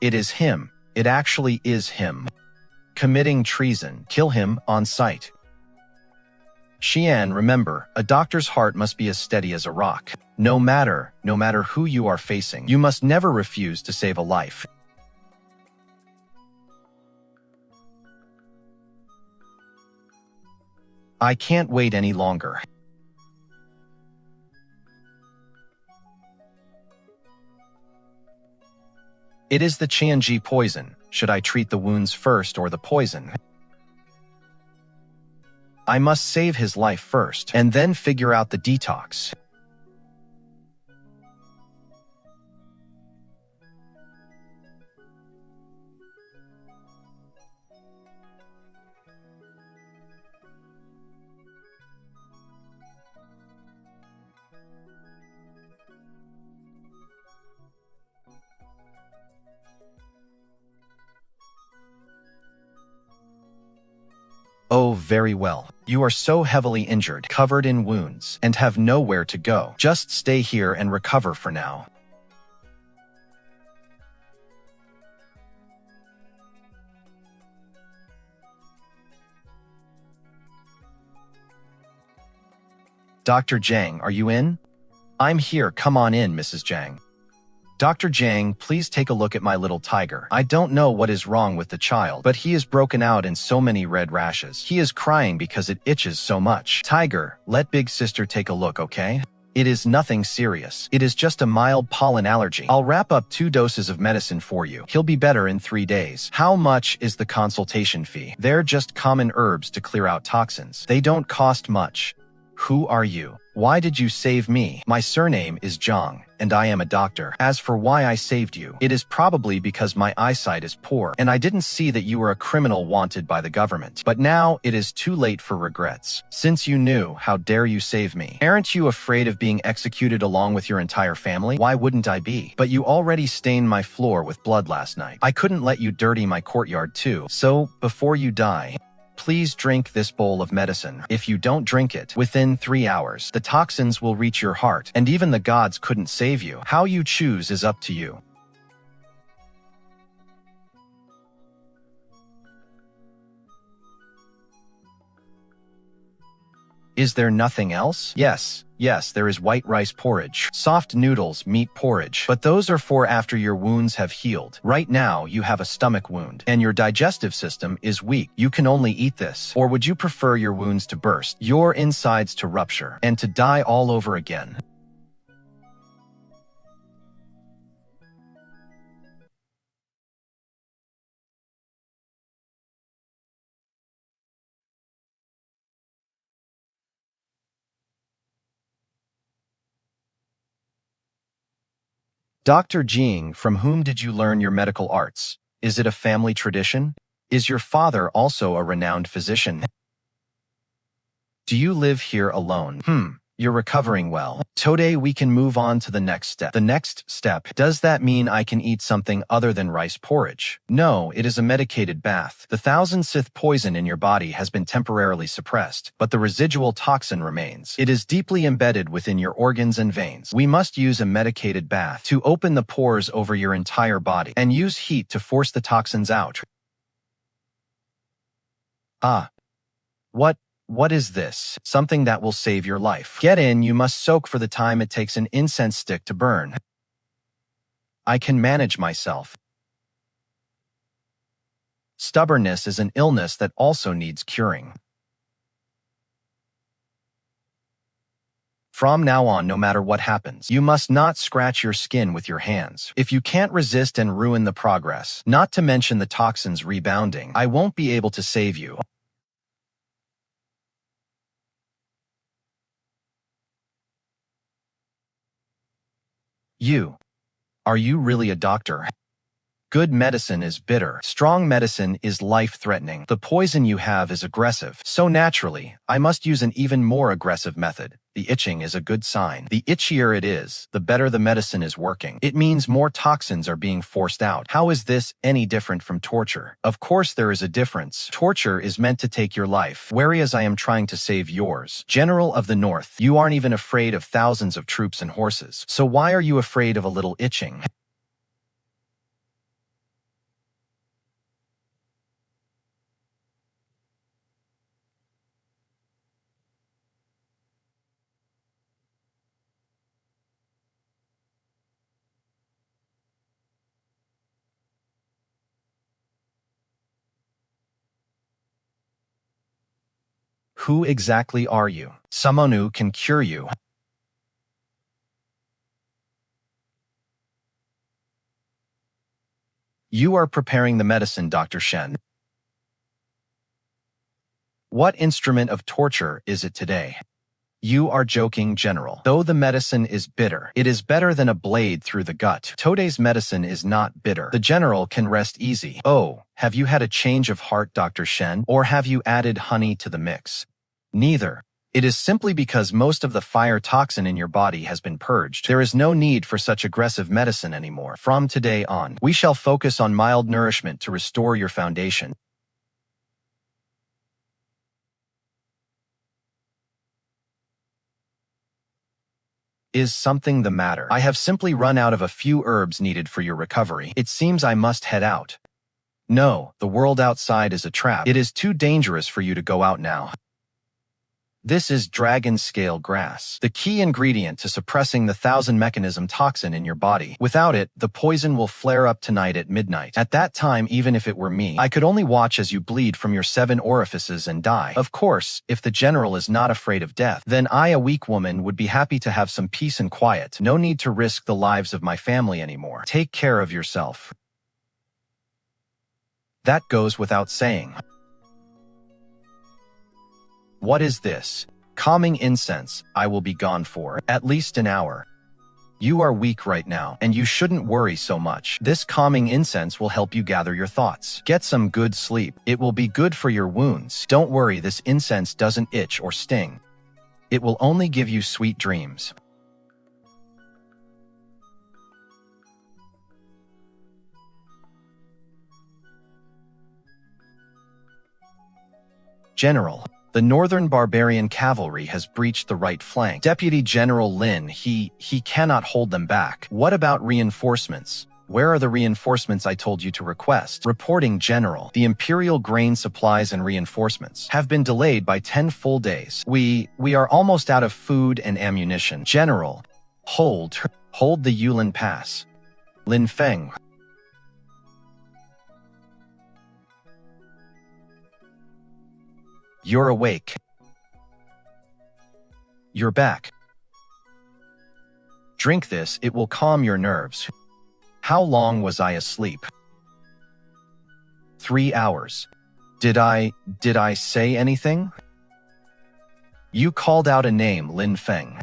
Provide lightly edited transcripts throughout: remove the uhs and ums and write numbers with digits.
It is him. It actually is him. Committing treason. Kill him on sight. Xian, remember, a doctor's heart must be as steady as a rock. No matter who you are facing, you must never refuse to save a life. I can't wait any longer. It is the Qianji poison. Should I treat the wounds first or the poison? I must save his life first, and then figure out the detox. Oh, very well. You are so heavily injured, covered in wounds, and have nowhere to go. Just stay here and recover for now. Dr. Jiang, are you in? I'm here. Come on in, Mrs. Jiang. Dr. Jiang, please take a look at my little tiger. I don't know what is wrong with the child, but he is broken out in so many red rashes. He is crying because it itches so much. Tiger, let big sister take a look, okay? It is nothing serious. It is just a mild pollen allergy. I'll wrap up 2 doses of medicine for you. He'll be better in 3 days. How much is the consultation fee? They're just common herbs to clear out toxins. They don't cost much. Who are you? Why did you save me? My surname is Jiang, and I am a doctor. As for why I saved you, it is probably because my eyesight is poor, and I didn't see that you were a criminal wanted by the government. But now it is too late for regrets. Since you knew, how dare you save me? Aren't you afraid of being executed along with your entire family? Why wouldn't I be? But you already stained my floor with blood last night. I couldn't let you dirty my courtyard too. So, before you die, please drink this bowl of medicine. If you don't drink it, within 3 hours, the toxins will reach your heart, and even the gods couldn't save you. How you choose is up to you. Is there nothing else? Yes, there is white rice porridge, soft noodles, meat porridge, but those are for after your wounds have healed. Right now, you have a stomach wound, and your digestive system is weak. You can only eat this. Or would you prefer your wounds to burst, your insides to rupture, and to die all over again? Dr. Jiang, from whom did you learn your medical arts? Is it a family tradition? Is your father also a renowned physician? Do you live here alone? You're recovering well. Today we can move on to the next step. The next step? Does that mean I can eat something other than rice porridge? No, it is a medicated bath. The 1000 Sith poison in your body has been temporarily suppressed, but the residual toxin remains. It is deeply embedded within your organs and veins. We must use a medicated bath to open the pores over your entire body and use heat to force the toxins out. Ah. What is this? Something that will save your life. Get in, you must soak for the time it takes an incense stick to burn. I can manage myself. Stubbornness is an illness that also needs curing. From now on, no matter what happens, you must not scratch your skin with your hands. If you can't resist and ruin the progress, not to mention the toxins rebounding, I won't be able to save you. Are you really a doctor? Good medicine is bitter. Strong medicine is life-threatening. The poison you have is aggressive. So naturally, I must use an even more aggressive method. The itching is a good sign. The itchier it is, the better the medicine is working. It means more toxins are being forced out. How is this any different from torture? Of course there is a difference. Torture is meant to take your life, whereas I am trying to save yours. General of the North, you aren't even afraid of thousands of troops and horses. So why are you afraid of a little itching? Who exactly are you? Someone who can cure you. You are preparing the medicine, Dr. Shen. What instrument of torture is it today? You are joking, General. Though the medicine is bitter, it is better than a blade through the gut. Today's medicine is not bitter. The General can rest easy. Oh, have you had a change of heart, Dr. Shen? Or have you added honey to the mix? Neither. It is simply because most of the fire toxin in your body has been purged. There is no need for such aggressive medicine anymore. From today on, we shall focus on mild nourishment to restore your foundation. Is something the matter? I have simply run out of a few herbs needed for your recovery. It seems I must head out. No, the world outside is a trap. It is too dangerous for you to go out now. This is dragon scale grass, the key ingredient to suppressing the thousand mechanism toxin in your body. Without it, the poison will flare up tonight at midnight. At that time, even if it were me, I could only watch as you bleed from your 7 orifices and die. Of course, if the General is not afraid of death, then I, a weak woman, would be happy to have some peace and quiet. No need to risk the lives of my family anymore. Take care of yourself. That goes without saying. What is this? Calming incense. I will be gone for at least an hour. You are weak right now, and you shouldn't worry so much. This calming incense will help you gather your thoughts. Get some good sleep. It will be good for your wounds. Don't worry, this incense doesn't itch or sting. It will only give you sweet dreams. General. The Northern Barbarian Cavalry has breached the right flank. Deputy General Lin, he cannot hold them back. What about reinforcements? Where are the reinforcements I told you to request? Reporting, General. The Imperial grain supplies and reinforcements have been delayed by 10 full days. We are almost out of food and ammunition. General, hold the Yulin Pass. Lin Feng. You're awake. You're back. Drink this, it will calm your nerves. How long was I asleep? 3 hours. Did I say anything? You called out a name, Lin Feng.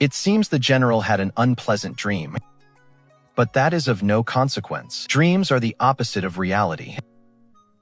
It seems the General had an unpleasant dream. But that is of no consequence. Dreams are the opposite of reality.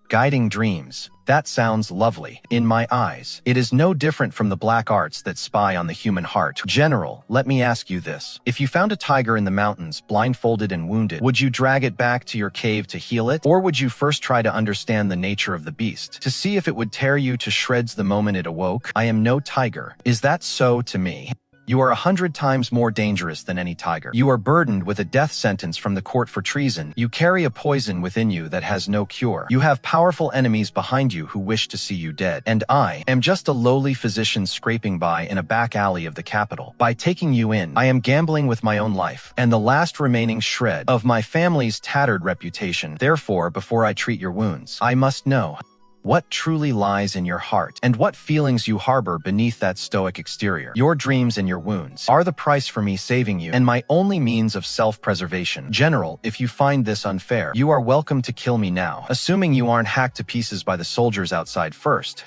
Guiding dreams. That sounds lovely. In my eyes, it is no different from the black arts that spy on the human heart. General, let me ask you this. If you found a tiger in the mountains, blindfolded and wounded, would you drag it back to your cave to heal it? Or would you first try to understand the nature of the beast, to see if it would tear you to shreds the moment it awoke? I am no tiger. Is that so to me? You are 100 times more dangerous than any tiger. You are burdened with a death sentence from the court for treason. You carry a poison within you that has no cure. You have powerful enemies behind you who wish to see you dead. And I am just a lowly physician scraping by in a back alley of the capital. By taking you in, I am gambling with my own life and the last remaining shred of my family's tattered reputation. Therefore, before I treat your wounds, I must know what truly lies in your heart, and what feelings you harbor beneath that stoic exterior. Your dreams and your wounds are the price for me saving you, and my only means of self-preservation. General, if you find this unfair, you are welcome to kill me now, assuming you aren't hacked to pieces by the soldiers outside first.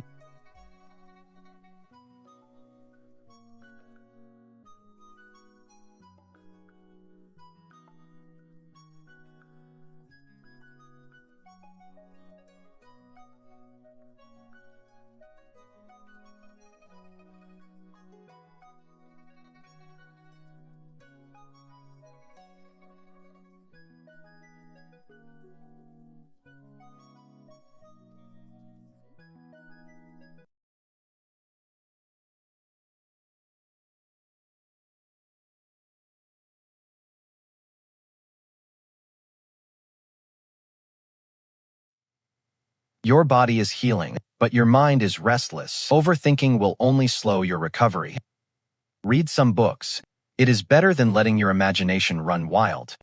Your body is healing, but your mind is restless. Overthinking will only slow your recovery. Read some books. It is better than letting your imagination run wild.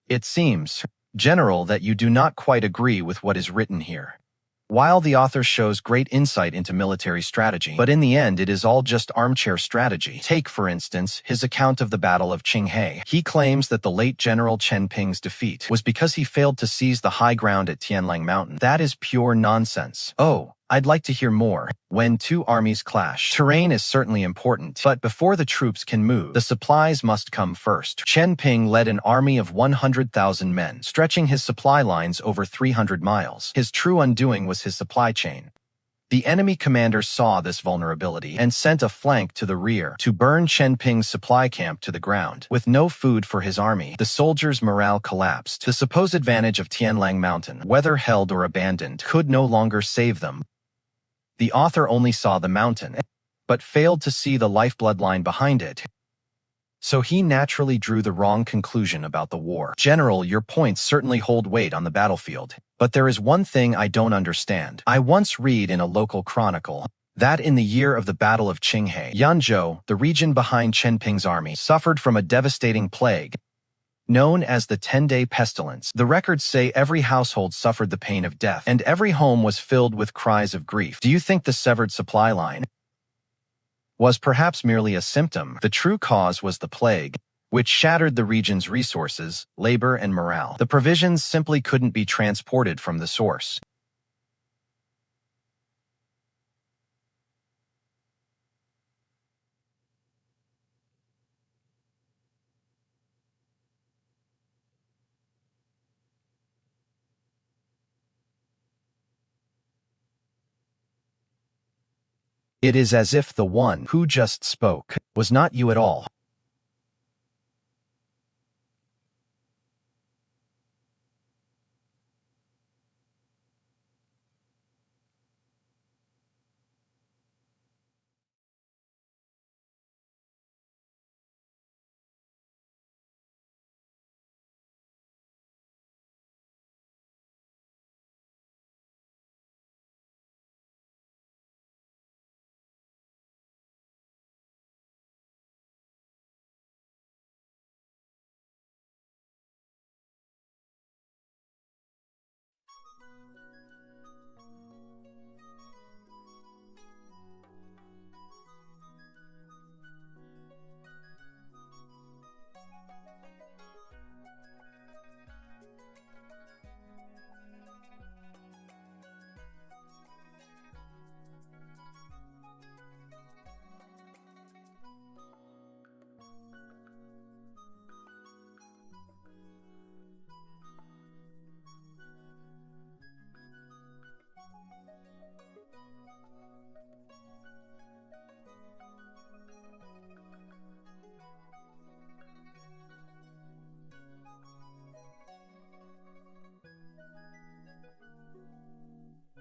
It seems, General, that you do not quite agree with what is written here. While the author shows great insight into military strategy, but in the end it is all just armchair strategy. Take, for instance, his account of the Battle of Qinghai. He claims that the late General Chen Ping's defeat was because he failed to seize the high ground at Tianlang Mountain. That is pure nonsense. Oh, I'd like to hear more. When two armies clash, terrain is certainly important, but before the troops can move, the supplies must come first. Chen Ping led an army of 100,000 men, stretching his supply lines over 300 miles. His true undoing was his supply chain. The enemy commander saw this vulnerability and sent a flank to the rear to burn Chen Ping's supply camp to the ground. With no food for his army, the soldiers' morale collapsed. The supposed advantage of Tianlang Mountain, whether held or abandoned, could no longer save them. The author only saw the mountain, but failed to see the lifeblood line behind it. So he naturally drew the wrong conclusion about the war. General, your points certainly hold weight on the battlefield, but there is one thing I don't understand. I once read in a local chronicle that in the year of the Battle of Qinghai, Yanzhou, the region behind Chen Ping's army, suffered from a devastating plague known as the 10-day pestilence. The records say every household suffered the pain of death, and every home was filled with cries of grief. Do you think the severed supply line was perhaps merely a symptom? The true cause was the plague, which shattered the region's resources, labor, and morale. The provisions simply couldn't be transported from the source. It is as if the one who just spoke was not you at all.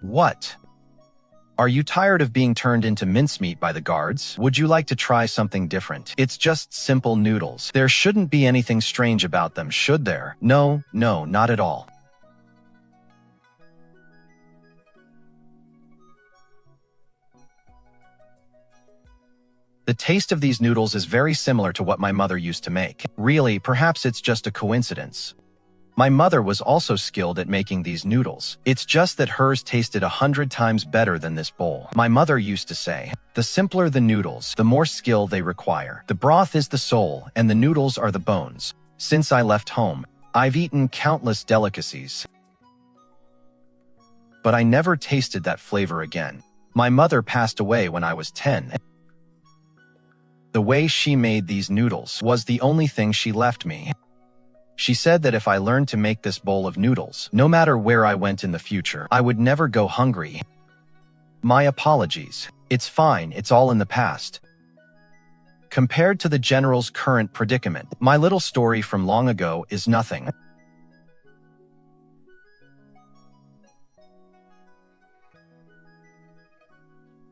What? Are you tired of being turned into mincemeat by the guards? Would you like to try something different? It's just simple noodles. There shouldn't be anything strange about them, should there? No, not at all. The taste of these noodles is very similar to what my mother used to make. Really, perhaps it's just a coincidence. My mother was also skilled at making these noodles. It's just that hers tasted 100 times better than this bowl. My mother used to say, the simpler the noodles, the more skill they require. The broth is the soul, and the noodles are the bones. Since I left home, I've eaten countless delicacies, but I never tasted that flavor again. My mother passed away when I was 10. The way she made these noodles was the only thing she left me. She said that if I learned to make this bowl of noodles, no matter where I went in the future, I would never go hungry. My apologies. It's fine, it's all in the past. Compared to the general's current predicament, my little story from long ago is nothing.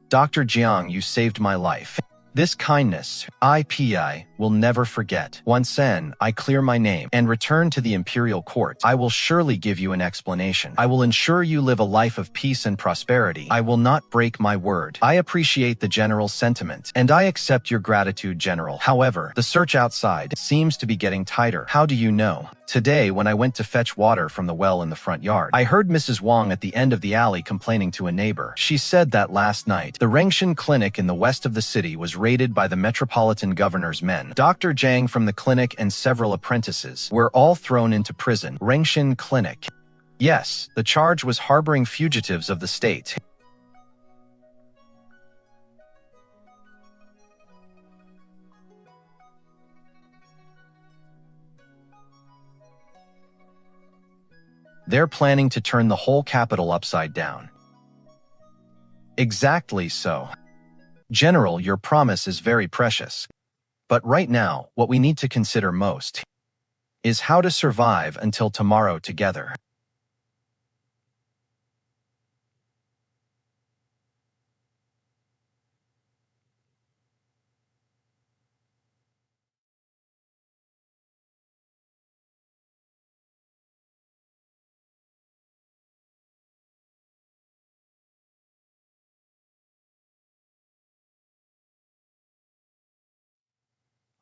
Dr. Jiang, you saved my life. This kindness, IPI, will never forget. Once I clear my name and return to the imperial court, I will surely give you an explanation. I will ensure you live a life of peace and prosperity. I will not break my word. I appreciate the general's sentiment, and I accept your gratitude, General. However, the search outside seems to be getting tighter. How do you know? Today, when I went to fetch water from the well in the front yard, I heard Mrs. Wang at the end of the alley complaining to a neighbor. She said that last night, the Rengshan clinic in the west of the city was raided by the metropolitan governor's men. Dr. Jiang from the clinic and several apprentices were all thrown into prison. Rengshan clinic. Yes, the charge was harboring fugitives of the state. They're planning to turn the whole capital upside down. Exactly so. General, your promise is very precious. But right now, what we need to consider most is how to survive until tomorrow together.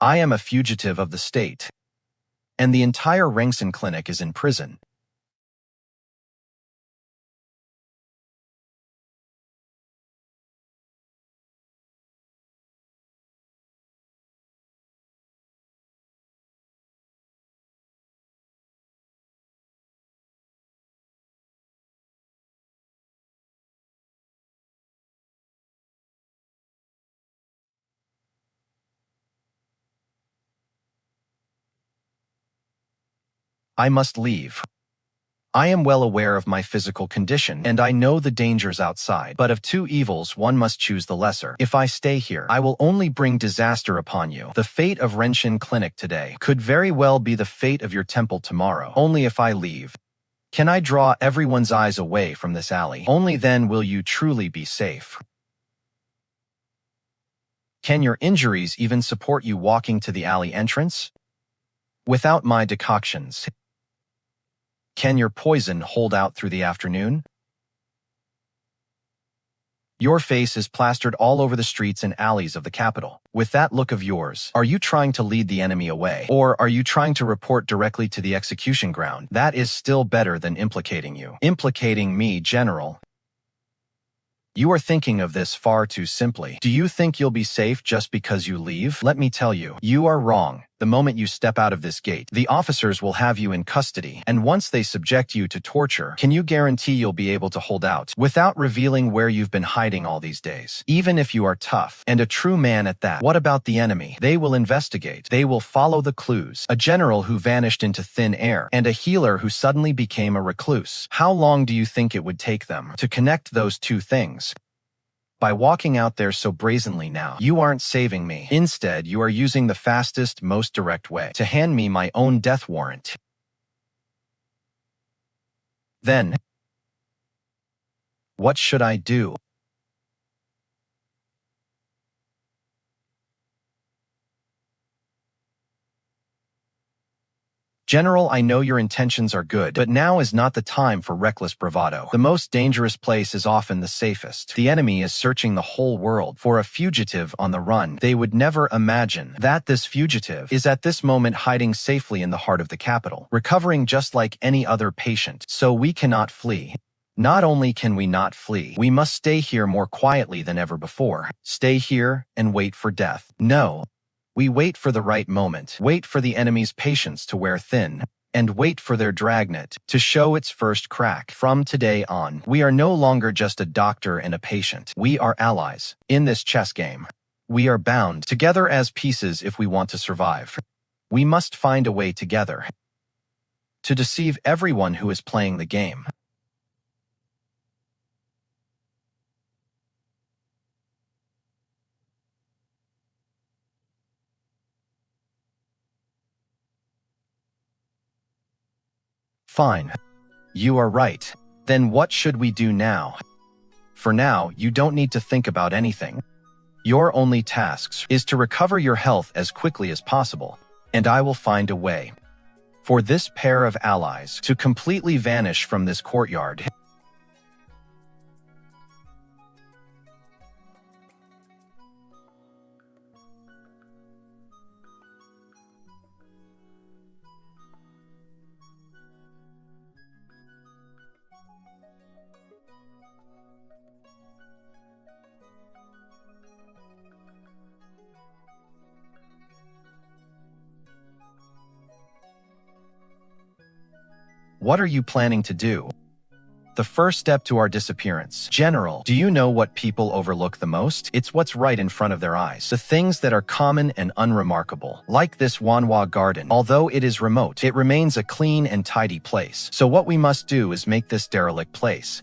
I am a fugitive of the state, and the entire Rengson clinic is in prison. I must leave. I am well aware of my physical condition, and I know the dangers outside. But of two evils, one must choose the lesser. If I stay here, I will only bring disaster upon you. The fate of Renshin Clinic today could very well be the fate of your temple tomorrow. Only if I leave can I draw everyone's eyes away from this alley. Only then will you truly be safe. Can your injuries even support you walking to the alley entrance? Without my decoctions, can your poison hold out through the afternoon? Your face is plastered all over the streets and alleys of the capital. With that look of yours, are you trying to lead the enemy away? Or are you trying to report directly to the execution ground? That is still better than implicating you. Implicating me, General. You are thinking of this far too simply. Do you think you'll be safe just because you leave? Let me tell you, you are wrong. The moment you step out of this gate, the officers will have you in custody, and once they subject you to torture, can you guarantee you'll be able to hold out without revealing where you've been hiding all these days? Even if you are tough, and a true man at that, what about the enemy? They will investigate. They will follow the clues. A general who vanished into thin air, and a healer who suddenly became a recluse. How long do you think it would take them to connect those two things? By walking out there so brazenly now, you aren't saving me. Instead, you are using the fastest, most direct way to hand me my own death warrant. Then, what should I do? General, I know your intentions are good, but now is not the time for reckless bravado. The most dangerous place is often the safest. The enemy is searching the whole world for a fugitive on the run. They would never imagine that this fugitive is at this moment hiding safely in the heart of the capital, recovering just like any other patient. So we cannot flee. Not only can we not flee, we must stay here more quietly than ever before. Stay here and wait for death. No. We wait for the right moment, wait for the enemy's patience to wear thin, and wait for their dragnet to show its first crack. From today on, we are no longer just a doctor and a patient. We are allies in this chess game. We are bound together as pieces if we want to survive. We must find a way together to deceive everyone who is playing the game. Fine. You are right. Then what should we do now? For now, you don't need to think about anything. Your only task is to recover your health as quickly as possible, and I will find a way for this pair of allies to completely vanish from this courtyard. What are you planning to do? The first step to our disappearance. General, do you know what people overlook the most? It's what's right in front of their eyes. The things that are common and unremarkable. Like this Manhwa garden. Although it is remote, it remains a clean and tidy place. So what we must do is make this derelict place.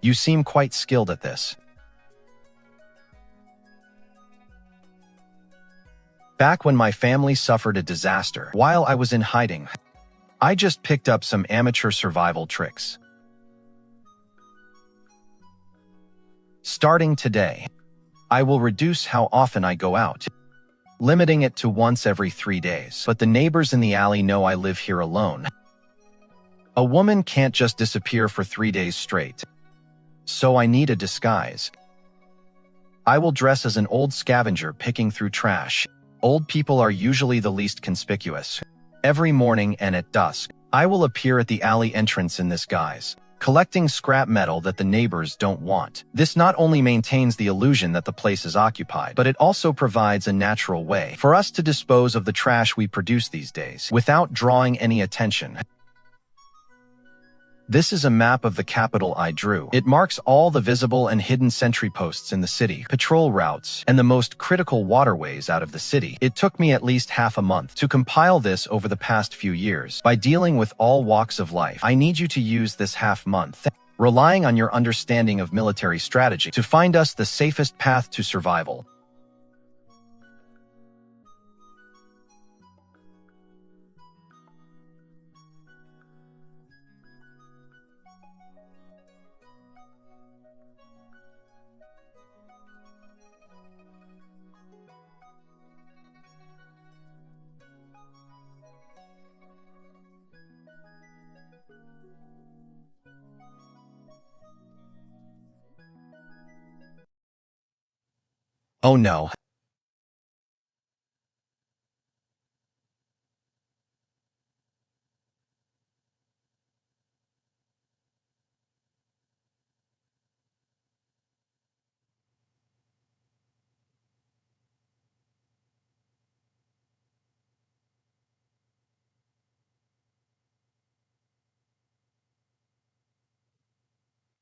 You seem quite skilled at this. Back when my family suffered a disaster while I was in hiding, I just picked up some amateur survival tricks. Starting today, I will reduce how often I go out, limiting it to once every 3 days. But the neighbors in the alley know I live here alone. A woman can't just disappear for 3 days straight. So I need a disguise. I will dress as an old scavenger picking through trash. Old people are usually the least conspicuous. Every morning and at dusk, I will appear at the alley entrance in this guise, collecting scrap metal that the neighbors don't want. This not only maintains the illusion that the place is occupied, but it also provides a natural way for us to dispose of the trash we produce these days without drawing any attention. This is a map of the capital I drew. It marks all the visible and hidden sentry posts in the city, patrol routes, and the most critical waterways out of the city. It took me at least half a month to compile this over the past few years. By dealing with all walks of life, I need you to use this half month, relying on your understanding of military strategy, to find us the safest path to survival. Oh no.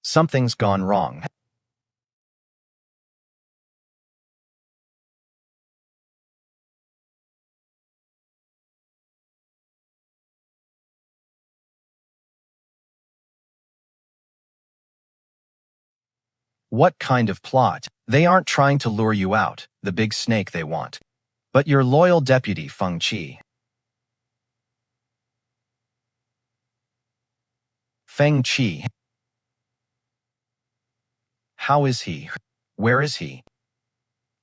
Something's gone wrong. What kind of plot? They aren't trying to lure you out, the big snake they want, but your loyal deputy Feng Chi. Feng Chi. How is he? Where is he?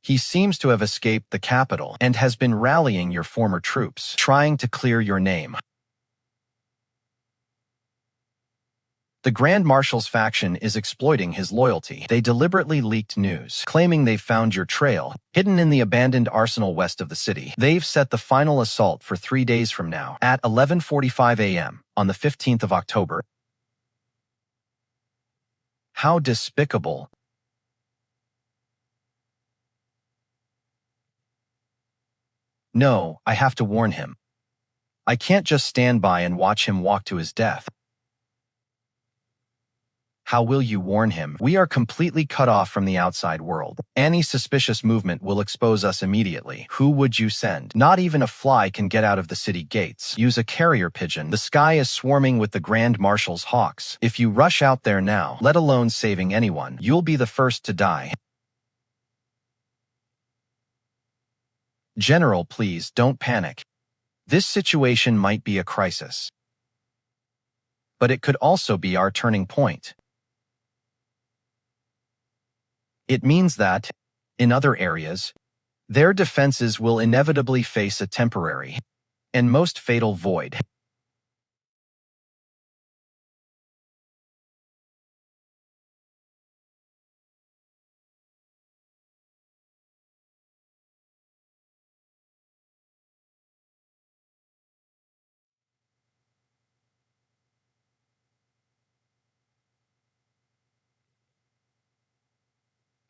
He seems to have escaped the capital and has been rallying your former troops, trying to clear your name. The Grand Marshal's faction is exploiting his loyalty. They deliberately leaked news, claiming they've found your trail, hidden in the abandoned arsenal west of the city. They've set the final assault for 3 days from now, at 11:45 a.m., on the 15th of October. How despicable. No, I have to warn him. I can't just stand by and watch him walk to his death. How will you warn him? We are completely cut off from the outside world. Any suspicious movement will expose us immediately. Who would you send? Not even a fly can get out of the city gates. Use a carrier pigeon. The sky is swarming with the Grand Marshal's hawks. If you rush out there now, let alone saving anyone, you'll be the first to die. General, please don't panic. This situation might be a crisis. But it could also be our turning point. It means that, in other areas, their defenses will inevitably face a temporary and most fatal void.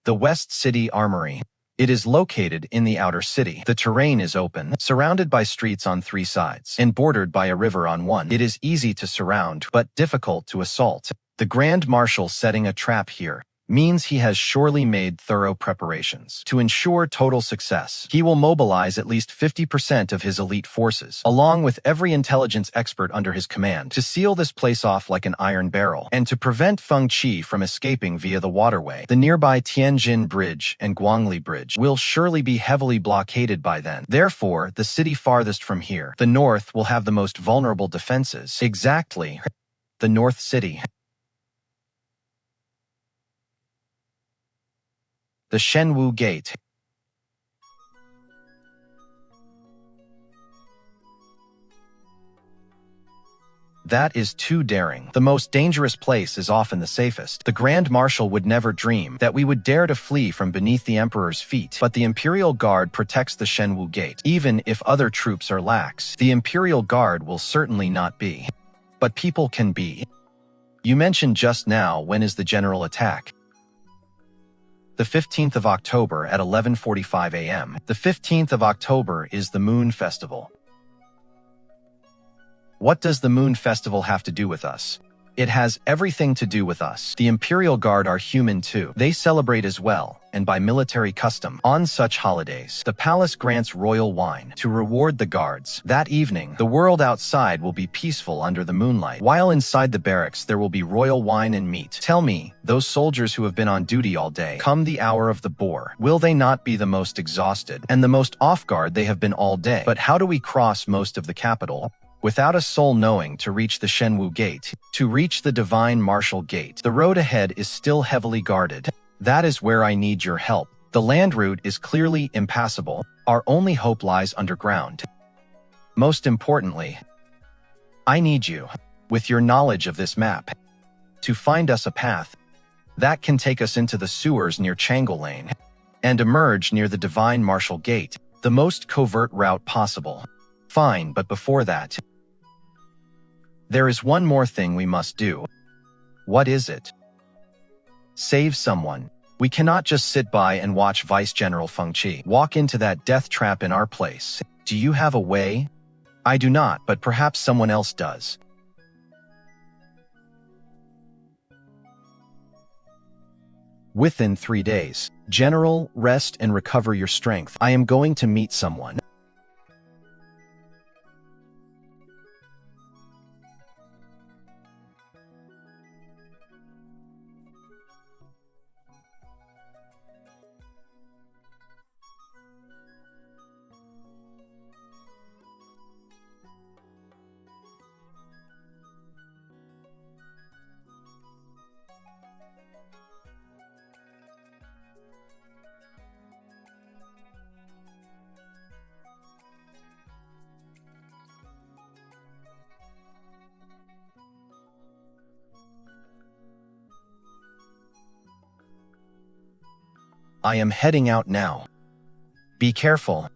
The West City Armory. It is located in the outer city. The terrain is open, surrounded by streets on 3 sides, and bordered by a river on one. It is easy to surround, but difficult to assault. The Grand Marshal setting a trap here means he has surely made thorough preparations. To ensure total success, he will mobilize at least 50% of his elite forces, along with every intelligence expert under his command, to seal this place off like an iron barrel, and to prevent Feng Chi from escaping via the waterway. The nearby Tianjin Bridge and Guangli Bridge will surely be heavily blockaded by then. Therefore, the city farthest from here, the north, will have the most vulnerable defenses. Exactly. The North City. The Shenwu Gate. That is too daring. The most dangerous place is often the safest. The Grand Marshal would never dream that we would dare to flee from beneath the Emperor's feet. But the Imperial Guard protects the Shenwu Gate. Even if other troops are lax, the Imperial Guard will certainly not be. But people can be. You mentioned just now, when is the general attack? The 15th of October at 11:45 a.m. The 15th of October is the Moon Festival. What does the Moon Festival have to do with us? It has everything to do with us. The Imperial Guard are human too. They celebrate as well, and by military custom, on such holidays, the palace grants royal wine to reward the guards. That evening, the world outside will be peaceful under the moonlight, while inside the barracks there will be royal wine and meat. Tell me, those soldiers who have been on duty all day, come the hour of the boar, will they not be the most exhausted and the most off guard they have been all day? But how do we cross most of the capital without a soul knowing to reach the Shenwu Gate? To reach the Divine Marshal Gate, the road ahead is still heavily guarded. That is where I need your help. The land route is clearly impassable. Our only hope lies underground. Most importantly, I need you, with your knowledge of this map, to find us a path that can take us into the sewers near Changle Lane and emerge near the Divine Marshal Gate, the most covert route possible. Fine, but before that, there is one more thing we must do. What is it? Save someone. We cannot just sit by and watch Vice General Feng Chi walk into that death trap in our place. Do you have a way? I do not, but perhaps someone else does. Within 3 days, General, rest and recover your strength. I am going to meet someone. I am heading out now. Be careful.